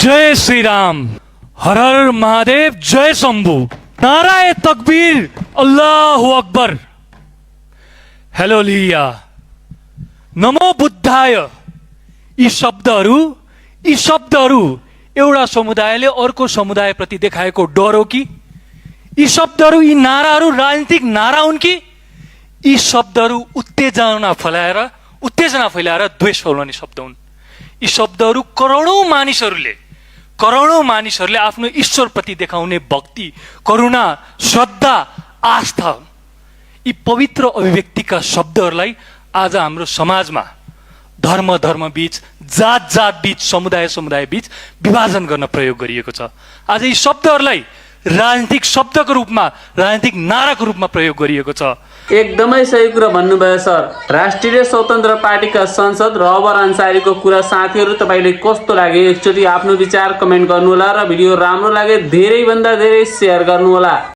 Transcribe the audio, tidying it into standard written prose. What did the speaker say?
जय श्री राम, हर हर महादेव, जय शंभू, नाराय तकबीर, अल्लाहु अकबर, हेलोलिया, नमो बुद्धाय। यी शब्दहरू एउटा समुदायले अर्को समुदायप्रति देखाएको डर हो कि यी शब्दहरू, यी नाराहरू राजनीतिक नारा हुन् कि यी शब्दहरू उत्तेजना फैलाएर द्वेष फैलाउने शब्द हुन्? यी शब्दहरू करोडौं मानिसहरूले आफ्नो ईश्वरप्रति देखाउने भक्ति, करुणा, श्रद्धा, आस्था, यी पवित्र अभिव्यक्तिका शब्दहरूलाई आज हाम्रो समाजमा धर्म बीच, जात बीच, समुदाय बीच विभाजन गर्न प्रयोग गरिएको छ। आज यी शब्दहरूलाई राजनीतिक शब्दको रूपमा, राजनीतिक नाराको रूपमा प्रयोग गरिएको छ। एकदमै सही कुरा भन्नुभयो सर। राष्ट्रिय स्वतन्त्र पार्टीका सांसद रहबर अन्सारीको कुरा साथीहरू तपाईले कस्तो लाग्यो? एकचोटि आफ्नो विचार कमेन्ट गर्नुहोला र भिडियो राम्रो लागे धेरै भन्दा धेरै शेयर गर्नुहोला।